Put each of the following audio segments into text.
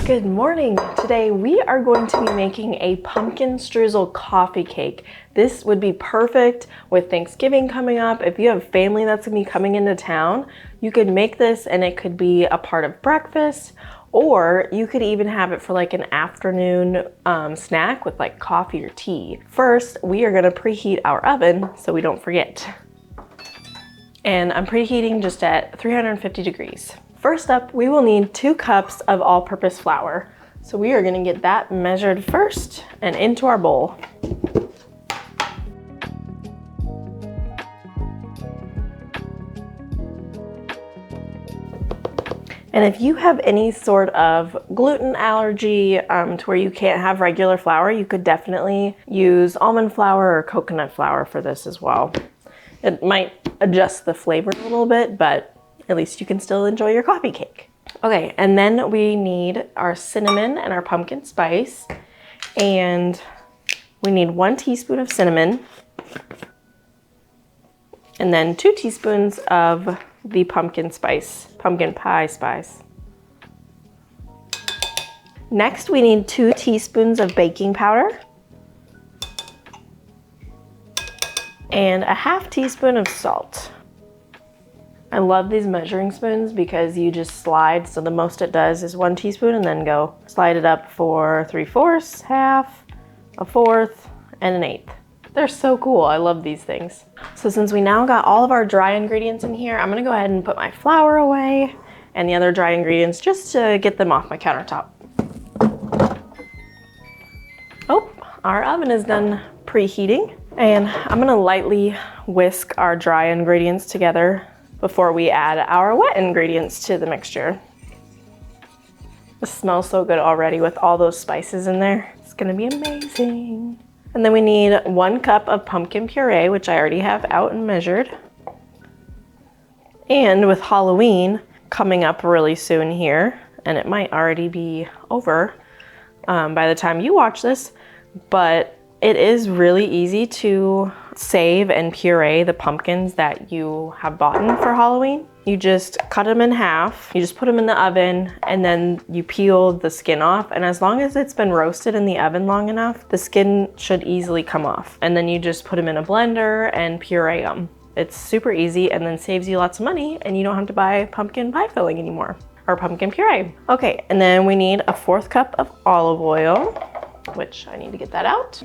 Good morning. Today we are going to be making a pumpkin streusel coffee cake. This would be perfect with Thanksgiving coming up. If you have family that's gonna be coming into town, you could make this and it could be a part of breakfast, or you could even have it for like an afternoon snack with like coffee or tea. First, we are gonna preheat our oven so we don't forget. And I'm preheating just at 350 degrees. First up, we will need 2 cups of all-purpose flour. So we are gonna get that measured first and into our bowl. And if you have any sort of gluten allergy to where you can't have regular flour, you could definitely use almond flour or coconut flour for this as well. It might adjust the flavor a little bit, but at least you can still enjoy your coffee cake. Okay, and then we need our cinnamon and our pumpkin spice. And we need 1 teaspoon of cinnamon. And then 2 teaspoons of the pumpkin pie spice. Next, we need 2 teaspoons of baking powder. And a ½ teaspoon of salt. I love these measuring spoons because you just slide, so the most it does is 1 teaspoon and then go slide it up for 3/4, half, a fourth, and an eighth. They're so cool, I love these things. So since we now got all of our dry ingredients in here, I'm gonna go ahead and put my flour away and the other dry ingredients just to get them off my countertop. Oh, our oven is done preheating, and I'm gonna lightly whisk our dry ingredients together before we add our wet ingredients to the mixture. This smells so good already with all those spices in there. It's gonna be amazing. And then we need 1 cup of pumpkin puree, which I already have out and measured. And with Halloween coming up really soon here, and it might already be over by the time you watch this, but it is really easy to save and puree the pumpkins that you have bought for Halloween. You just cut them in half, you just put them in the oven, and then you peel the skin off. And as long as it's been roasted in the oven long enough, the skin should easily come off. And then you just put them in a blender and puree them. It's super easy and then saves you lots of money, and you don't have to buy pumpkin pie filling anymore, or pumpkin puree. Okay, and then we need a 1/4 cup of olive oil, which I need to get that out.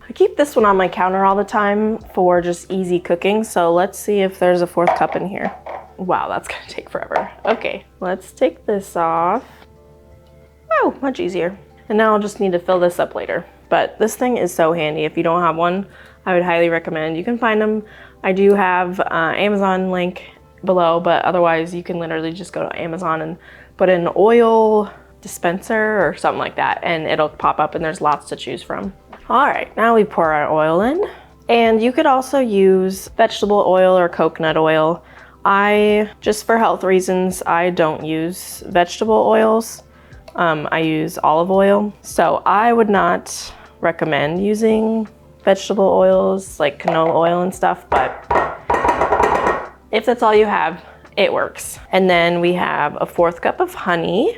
I keep this one on my counter all the time for just easy cooking, so let's see if there's a 1/4 cup in here. Wow, that's gonna take forever. Okay, let's take this off. Oh, much easier. And now I'll just need to fill this up later. But this thing is so handy. If you don't have one, I would highly recommend. You can find them. I do have Amazon link below, but otherwise you can literally just go to Amazon and put in oil dispenser or something like that, and it'll pop up, and there's lots to choose from. All right, now we pour our oil in, and you could also use vegetable oil or coconut oil. Just for health reasons, I don't use vegetable oils. I use olive oil, so I would not recommend using vegetable oils like canola oil and stuff, but if that's all you have, it works. And then we have a 1/4 cup of honey.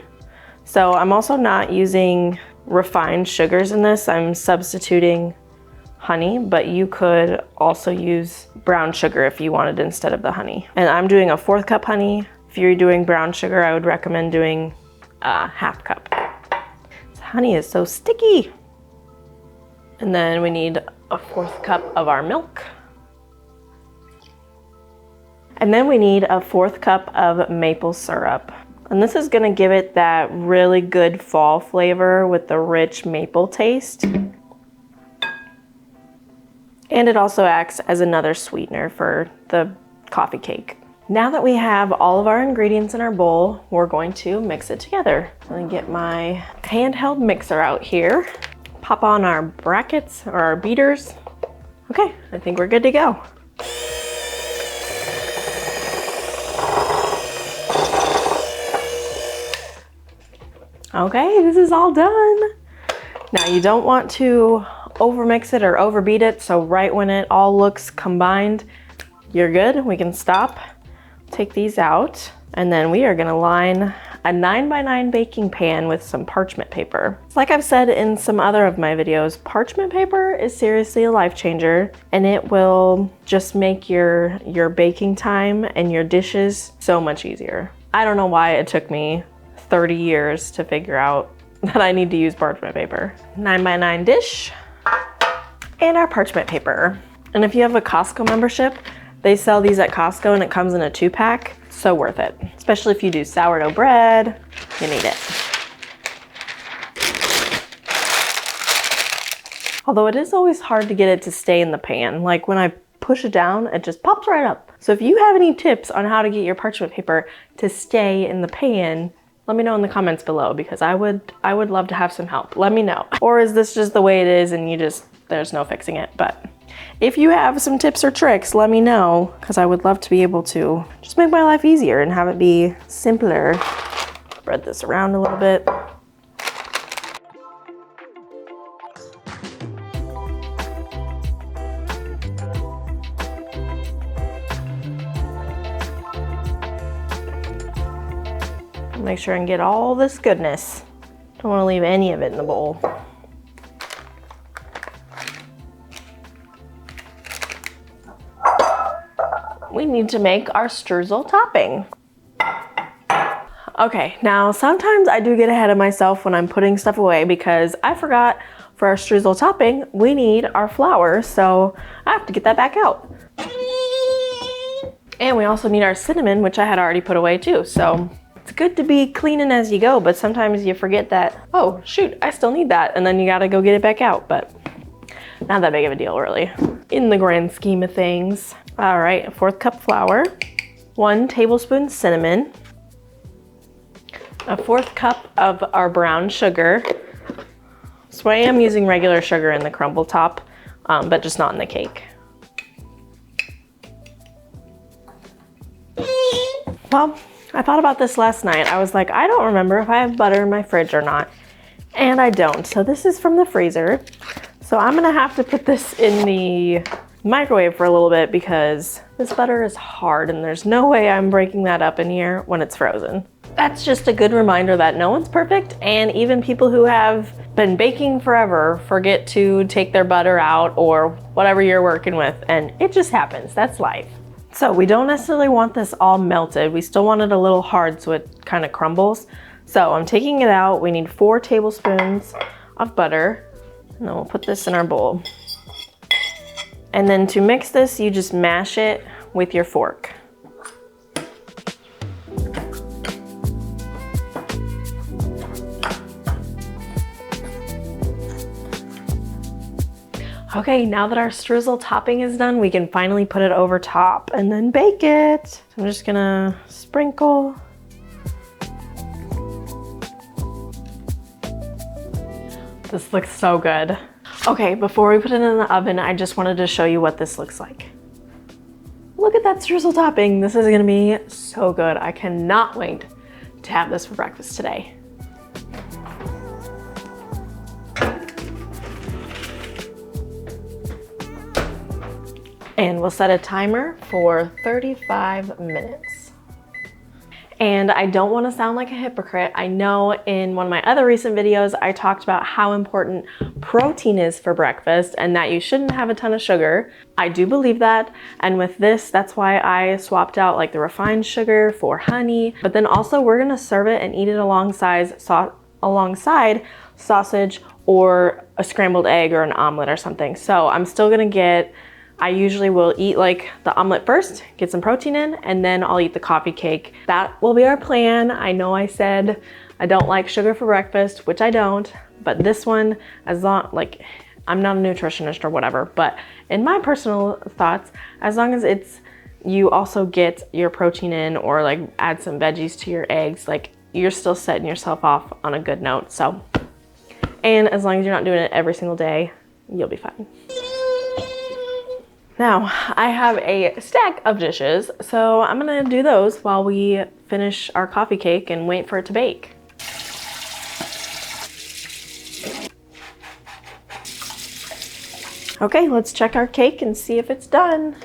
So I'm also not using refined sugars in this. I'm substituting honey, but you could also use brown sugar if you wanted instead of the honey. And I'm doing a 1/4 cup honey. If you're doing brown sugar, I would recommend doing a 1/2 cup. This honey is so sticky. And then we need a 1/4 cup of our milk. And then we need a 1/4 cup of maple syrup. And this is gonna give it that really good fall flavor with the rich maple taste. And it also acts as another sweetener for the coffee cake. Now that we have all of our ingredients in our bowl, we're going to mix it together. I'm gonna get my handheld mixer out here, pop on our brackets or our beaters. Okay, I think we're good to go. Okay, this is all done. Now you don't want to overmix it or overbeat it, so right when it all looks combined, you're good. We can stop, take these out. And then we are gonna line a 9x9 baking pan with some parchment paper. Like I've said in some other of my videos, parchment paper is seriously a life changer, and it will just make your baking time and your dishes so much easier. I don't know why it took me 30 years to figure out that I need to use parchment paper. 9x9 dish and our parchment paper. And if you have a Costco membership, they sell these at Costco and it comes in a 2-pack. So worth it, especially if you do sourdough bread, you need it. Although it is always hard to get it to stay in the pan. Like when I push it down, it just pops right up. So if you have any tips on how to get your parchment paper to stay in the pan, let me know in the comments below, because I would love to have some help. Let me know. Or is this just the way it is and there's no fixing it? But if you have some tips or tricks, let me know, because I would love to be able to just make my life easier and have it be simpler. Spread this around a little bit. Make sure and get all this goodness. Don't want to leave any of it in the bowl. We need to make our streusel topping. Okay, now sometimes I do get ahead of myself when I'm putting stuff away, because I forgot for our streusel topping, we need our flour, so I have to get that back out. And we also need our cinnamon, which I had already put away too, so it's good to be cleaning as you go, but sometimes you forget that, oh shoot, I still need that, and then you gotta go get it back out, but not that big of a deal really, in the grand scheme of things. All right, a 1/4 cup flour, 1 tablespoon cinnamon, a 1/4 cup of our brown sugar. So I am using regular sugar in the crumble top, but just not in the cake. Well, I thought about this last night. I was like, I don't remember if I have butter in my fridge or not, and I don't. So this is from the freezer. So I'm gonna have to put this in the microwave for a little bit, because this butter is hard and there's no way I'm breaking that up in here when it's frozen. That's just a good reminder that no one's perfect, and even people who have been baking forever forget to take their butter out or whatever you're working with, and it just happens. That's life. So we don't necessarily want this all melted. We still want it a little hard so it kind of crumbles. So I'm taking it out. We need 4 tablespoons of butter, and then we'll put this in our bowl. And then to mix this, you just mash it with your fork. Okay, now that our streusel topping is done, we can finally put it over top and then bake it. So I'm just gonna sprinkle. This looks so good. Okay, before we put it in the oven, I just wanted to show you what this looks like. Look at that streusel topping. This is gonna be so good. I cannot wait to have this for breakfast today. And we'll set a timer for 35 minutes. And I don't want to sound like a hypocrite. I know in one of my other recent videos, I talked about how important protein is for breakfast and that you shouldn't have a ton of sugar. I do believe that. And with this, that's why I swapped out like the refined sugar for honey. But then also we're gonna serve it and eat it alongside sausage or a scrambled egg or an omelet or something. So I'm still gonna I usually will eat like the omelet first, get some protein in, and then I'll eat the coffee cake. That will be our plan. I know I said I don't like sugar for breakfast, which I don't, but this one, I'm not a nutritionist or whatever, but in my personal thoughts, as long as you also get your protein in or like add some veggies to your eggs, like you're still setting yourself off on a good note. So, and as long as you're not doing it every single day, you'll be fine. Now, I have a stack of dishes, so I'm gonna do those while we finish our coffee cake and wait for it to bake. Okay, let's check our cake and see if it's done.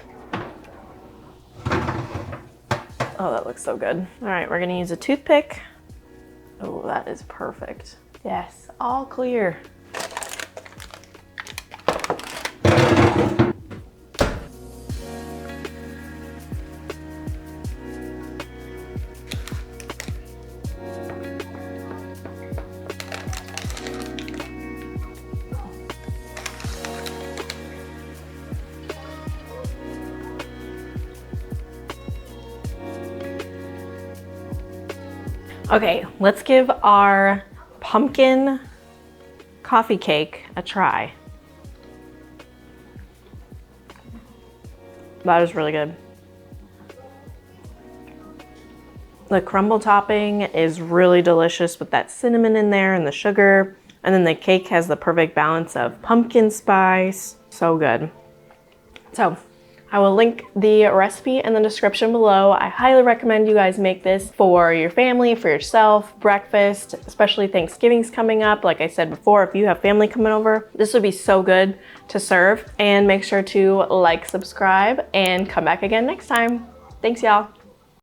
Oh, that looks so good. All right, we're gonna use a toothpick. Oh, that is perfect. Yes, all clear. Okay, let's give our pumpkin coffee cake a try. That is really good. The crumble topping is really delicious with that cinnamon in there and the sugar. And then the cake has the perfect balance of pumpkin spice. So good. So I will link the recipe in the description below. I highly recommend you guys make this for your family, for yourself, breakfast, especially Thanksgiving's coming up. Like I said before, if you have family coming over, this would be so good to serve. And make sure to like, subscribe, and come back again next time. Thanks, y'all.